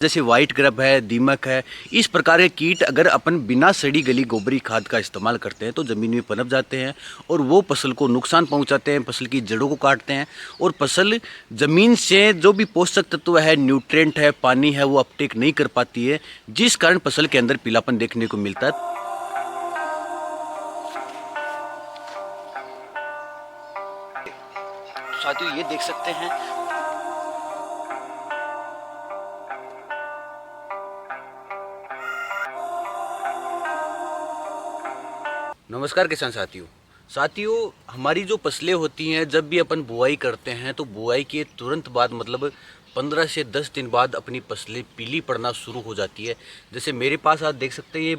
जैसे white grub है, दीमक है, इस प्रकार के कीट अगर अपन बिना सड़ी गली गोबरी खाद का इस्तेमाल करते हैं तो ज़मीन में पनप जाते हैं और वो फसल को नुकसान पहुंचाते हैं, फसल की जड़ों को काटते हैं और फसल ज़मीन से जो भी पोषक तत्व है, न्यूट्रिएंट है, पानी है, वो अपटेक नहीं कर पाती है, जिस कारण फसल के अंदर पीलापन देखने को मिलता है। साथियों ये देख सकते हैं, नमस्कार किसान साथियों हमारी जो फसलें होती हैं, जब भी अपन बुआई करते हैं तो बुआई के तुरंत बाद मतलब 15 से 10 दिन बाद अपनी फसलें पीली पड़ना शुरू हो जाती है। जैसे मेरे पास आप देख सकते हैं, ये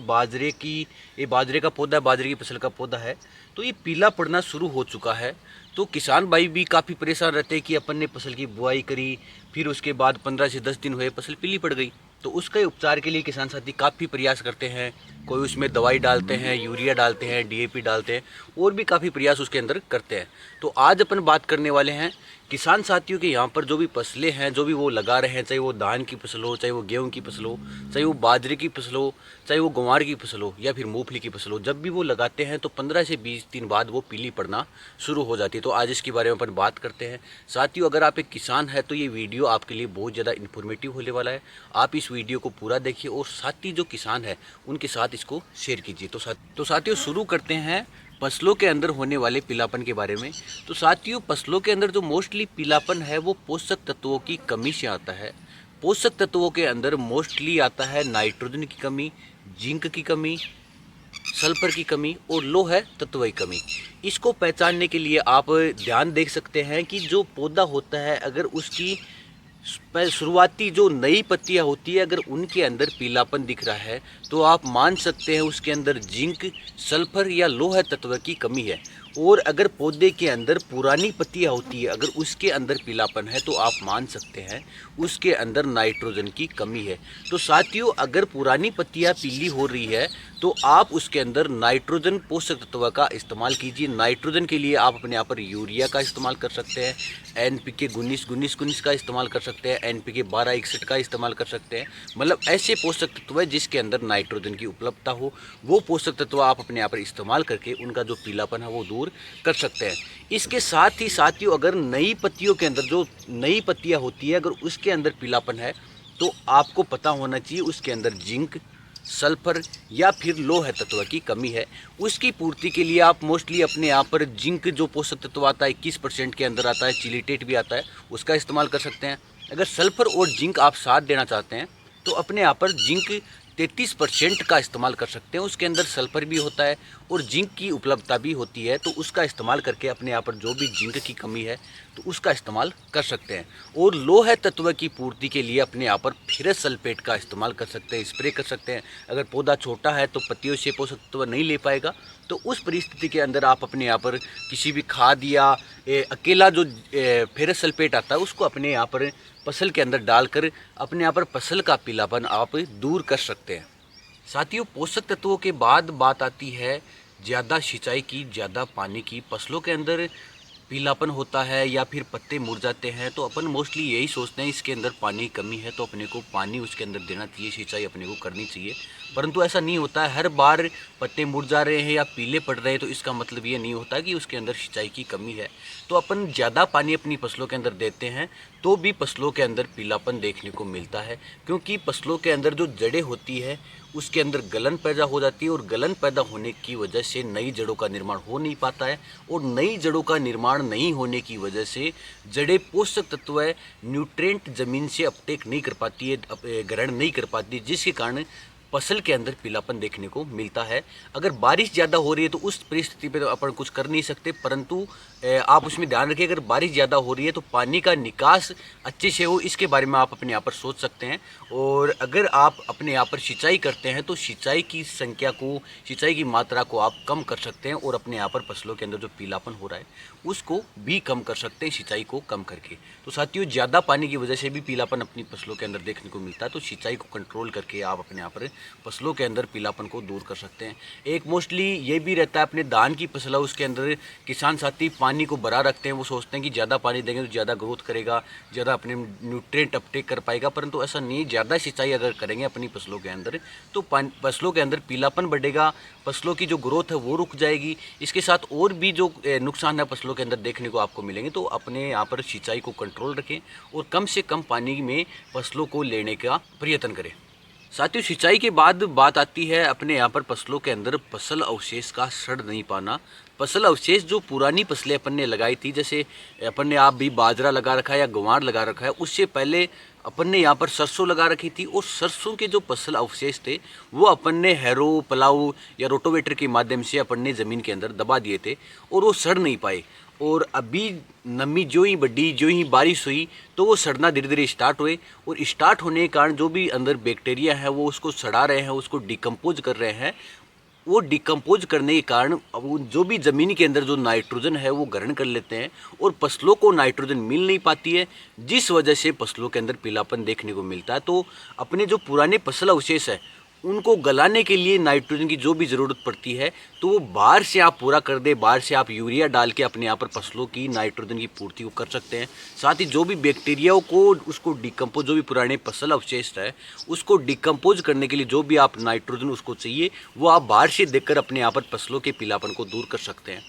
बाजरे का पौधा है, बाजरे की फसल का पौधा है, तो ये पीला पड़ना शुरू हो चुका है। तो किसान भाई भी काफ़ी परेशान रहते हैं कि अपन ने फसल की बुआई करी, फिर उसके बाद 15 से 10 दिन हुए फसल पीली पड़ गई। तो उसके उपचार के लिए किसान साथी काफ़ी प्रयास करते हैं, कोई उसमें दवाई डालते हैं, यूरिया डालते हैं, डीएपी डालते हैं और भी काफ़ी प्रयास उसके अंदर करते हैं। तो आज अपन बात करने वाले हैं किसान साथियों के यहाँ पर जो भी फसलें हैं, जो भी वो लगा रहे हैं, चाहे वो धान की फसल हो, चाहे वो गेहूँ की फसल हो, चाहे वो बाजरे की फसल हो, चाहे वो ग्वार की फसल हो या फिर मूंगफली की फसल हो, जब भी वो लगाते हैं तो 15 से 20 दिन बाद वो पीली पड़ना शुरू हो जाती है। तो आज इसके बारे में अपन बात करते हैं। साथियों अगर आप एक किसान हैं तो ये वीडियो आपके लिए बहुत ज़्यादा इन्फॉर्मेटिव होने वाला है। आप इस वीडियो को पूरा देखिए और साथ ही जो किसान है उनके साथ इसको शेयर कीजिए। तो साथियों शुरू करते हैं फसलों के अंदर होने वाले पीलापन के बारे में। तो साथियों फसलों के अंदर जो मोस्टली पीलापन है वो पोषक तत्वों की कमी से आता है। पोषक तत्वों के अंदर मोस्टली आता है नाइट्रोजन की कमी, जिंक की कमी, सल्फर की कमी और लोह तत्व की कमी। इसको पहचानने के लिए आप ध्यान देख सकते हैं कि जो पौधा होता है, अगर उसकी शुरुआती जो नई पत्तियां होती है, अगर उनके अंदर पीलापन दिख रहा है तो आप मान सकते हैं उसके अंदर जिंक, सल्फर या लोह तत्व की कमी है। और अगर पौधे के अंदर पुरानी पत्तियां होती है, अगर उसके अंदर पीलापन है तो आप मान सकते हैं उसके अंदर नाइट्रोजन की कमी है। तो साथियों अगर पुरानी पत्तियां पीली हो रही है तो आप उसके अंदर नाइट्रोजन पोषक तत्व का इस्तेमाल कीजिए। नाइट्रोजन के लिए आप अपने यहाँ पर यूरिया का इस्तेमाल कर सकते हैं, एनपीके 19-19-19 का इस्तेमाल कर सकते हैं, एनपीके 12-61 का इस्तेमाल कर सकते हैं। मतलब ऐसे पोषक तत्व है जिसके अंदर नाइट्रोजन की उपलब्धता हो, वो पोषक तत्व आप अपने यहाँ पर इस्तेमाल करके उनका जो पीलापन है वो दूर कर सकते हैं। इसके साथ ही साथियों अगर नई पत्तियों के अंदर जो नई पत्तियाँ होती है, अगर उसके अंदर पीलापन है तो आपको पता होना चाहिए उसके अंदर जिंक, सल्फर या फिर लोह तत्व की कमी है। उसकी पूर्ति के लिए आप मोस्टली अपने यहाँ पर जिंक जो पोषक तत्व आता है 21% के अंदर आता है, चिलीटेट भी आता है, उसका इस्तेमाल कर सकते हैं। अगर सल्फर और जिंक आप साथ देना चाहते हैं तो अपने यहाँ पर जिंक 33% का इस्तेमाल कर सकते हैं। उसके अंदर सल्फर भी होता है और जिंक की उपलब्धता भी होती है, तो उसका इस्तेमाल करके अपने यहाँ पर जो भी जिंक की कमी है तो उसका इस्तेमाल कर सकते हैं। और लोह तत्व की पूर्ति के लिए अपने यहाँ पर फेरस सल्फेट का इस्तेमाल कर सकते हैं, स्प्रे कर सकते हैं। अगर पौधा छोटा है तो पत्तियों से पोषक तत्व नहीं ले पाएगा, तो उस परिस्थिति के अंदर आप अपने यहाँ पर किसी भी खाद या अकेला जो फेरस सल्फेट आता है उसको अपने यहाँ पर फसल के अंदर डालकर अपने यहाँ पर फसल का पीलापन आप दूर कर सकते हैं। साथियों पोषक तत्वों के बाद बात आती है ज़्यादा सिंचाई की, ज़्यादा पानी की। फसलों के अंदर पीलापन होता है या फिर पत्ते मुरझाते हैं तो अपन मोस्टली यही सोचते हैं इसके अंदर पानी की कमी है, तो अपने को पानी उसके अंदर देना चाहिए, सिंचाई अपने को करनी चाहिए। परंतु ऐसा नहीं होता है। हर बार पत्ते मुरझा रहे हैं या पीले पड़ रहे हैं तो इसका मतलब ये नहीं होता कि उसके अंदर सिंचाई की कमी है। तो अपन ज़्यादा पानी अपनी फसलों के अंदर देते हैं तो भी फसलों के अंदर पीलापन देखने को मिलता है, क्योंकि फसलों के अंदर जो जड़ें होती है उसके अंदर गलन पैदा हो जाती है और गलन पैदा होने की वजह से नई जड़ों का निर्माण हो नहीं पाता है। और नई जड़ों का निर्माण नहीं होने की वजह से जड़ें पोषक तत्व न्यूट्रिएंट ज़मीन से अपटेक नहीं कर पाती है, ग्रहण नहीं कर पाती, जिसके कारण फसल के अंदर पीलापन देखने को मिलता है। अगर बारिश ज़्यादा हो रही है तो उस परिस्थिति पे तो अपन कुछ कर नहीं सकते, परंतु आप उसमें ध्यान रखिए अगर बारिश ज़्यादा हो रही है तो पानी का निकास अच्छे से हो, इसके बारे में आप अपने यहाँ पर सोच सकते हैं। और अगर आप अपने यहाँ पर सिंचाई करते हैं तो सिंचाई की संख्या को, सिंचाई की मात्रा को आप कम कर सकते हैं और अपने यहाँ पर फसलों के अंदर जो पीलापन हो रहा है उसको भी कम कर सकते हैं सिंचाई को कम करके। तो साथियों ज़्यादा पानी की वजह से भी पीलापन अपनी फसलों के अंदर देखने को मिलता है, तो सिंचाई को कंट्रोल करके आप अपने यहाँ पर फसलों के अंदर पीलापन को दूर कर सकते हैं। एक मोस्टली ये भी रहता है अपने धान की फसल है उसके अंदर किसान साथी पानी को भरा रखते हैं। वो सोचते हैं कि ज़्यादा पानी देंगे तो ज़्यादा ग्रोथ करेगा, ज़्यादा अपने न्यूट्रिएंट अपटेक कर पाएगा, परंतु ऐसा नहीं। ज़्यादा सिंचाई अगर करेंगे अपनी फसलों के अंदर तो फसलों के अंदर पीलापन बढ़ेगा, फसलों की जो ग्रोथ है वो रुक जाएगी। इसके साथ और भी जो नुकसान है फसलों के अंदर देखने को आपको मिलेंगे। तो अपने यहाँ पर सिंचाई को कंट्रोल रखें और कम से कम पानी में फसलों को लेने का प्रयत्न करें। साथियों, सिंचाई के बाद बात आती है अपने यहाँ पर फसलों के अंदर फसल अवशेष का सड़ नहीं पाना। फसल अवशेष जो पुरानी फसलें अपन ने लगाई थी, जैसे अपन ने आप भी बाजरा लगा रखा है या ग्वार लगा रखा है, उससे पहले अपन ने यहाँ पर सरसों लगा रखी थी और सरसों के जो फसल अवशेष थे वो अपन ने हैरो पलाऊ या रोटोवेटर के माध्यम से अपन ने ज़मीन के अंदर दबा दिए थे और वो सड़ नहीं पाए। और अभी नमी जो ही बढ़ी, जो ही बारिश हुई तो वो सड़ना धीरे धीरे स्टार्ट हुए और स्टार्ट होने के कारण जो भी अंदर बैक्टीरिया है वो उसको सड़ा रहे हैं, उसको डिकम्पोज कर रहे हैं। वो डिकम्पोज करने के कारण अब जो भी ज़मीन के अंदर जो नाइट्रोजन है वो ग्रहण कर लेते हैं और फसलों को नाइट्रोजन मिल नहीं पाती है, जिस वजह से फसलों के अंदर पीलापन देखने को मिलता है। तो अपने जो पुराने फसल अवशेष है उनको गलाने के लिए नाइट्रोजन की जो भी ज़रूरत पड़ती है तो वो बाहर से आप पूरा कर दे, बाहर से आप यूरिया डाल के अपने यहाँ पर फसलों की नाइट्रोजन की पूर्ति को कर सकते हैं। साथ ही जो भी बैक्टीरिया को उसको डिकम्पोज, जो भी पुराने फसल अवशेष है उसको डिकम्पोज करने के लिए जो भी आप नाइट्रोजन उसको चाहिए वो आप बाहर से देकर अपने यहाँ पर फसलों के पीलापन को दूर कर सकते हैं।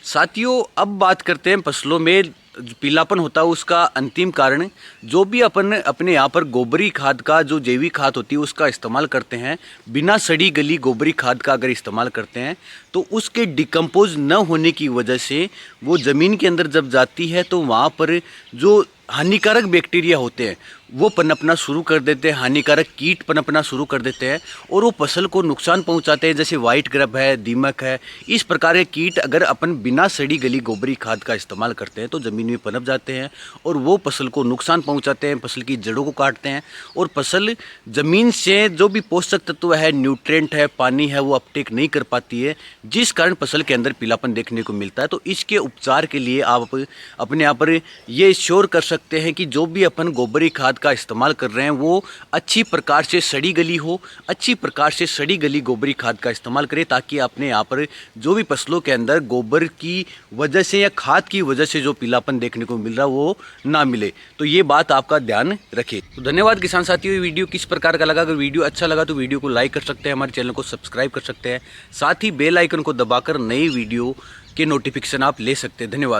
साथियों, अब बात करते हैं फसलों में पीलापन होता है उसका अंतिम कारण। जो भी अपन अपने यहाँ पर गोबरी खाद का, जो जैविक खाद होती है उसका इस्तेमाल करते हैं, बिना सड़ी गली गोबरी खाद का अगर इस्तेमाल करते हैं तो उसके डिकम्पोज न होने की वजह से वो ज़मीन के अंदर जब जाती है तो वहाँ पर जो हानिकारक बैक्टीरिया होते हैं वो पनपना शुरू कर देते हैं, हानिकारक कीट पनपना शुरू कर देते हैं और वो फसल को नुकसान पहुंचाते हैं, जैसे वाइट ग्रब है, दीमक है। इस प्रकार के कीट अगर अपन बिना सड़ी गली गोबरी खाद का इस्तेमाल करते हैं तो ज़मीन में पनप जाते हैं और वो फसल को नुकसान पहुंचाते हैं, फसल की जड़ों को काटते हैं और फसल ज़मीन से जो भी पोषक तत्व है, न्यूट्रिएंट है, पानी है, वो अपटेक नहीं कर पाती है, जिस कारण फसल के अंदर पीलापन देखने को मिलता है। तो इसके उपचार के लिए आप अपने यहाँ पर ये श्योर कर सकते हैं कि जो भी अपन गोबरी खाद का इस्तेमाल कर रहे हैं वो अच्छी प्रकार से सड़ी गली हो, अच्छी प्रकार से सड़ी गली गोबरी खाद का इस्तेमाल करें, ताकि अपने यहाँ पर जो भी फसलों के अंदर गोबर की वजह से या खाद की वजह से जो पीलापन देखने को मिल रहा वो ना मिले। तो ये बात आपका ध्यान रखें। तो धन्यवाद किसान साथियों। वीडियो किस प्रकार का लगा? अगर वीडियो अच्छा लगा तो वीडियो को लाइक कर सकते हैं, हमारे चैनल को सब्सक्राइब कर सकते हैं, साथ ही बेल आइकन को दबाकर नई वीडियो के नोटिफिकेशन आप ले सकते हैं। धन्यवाद।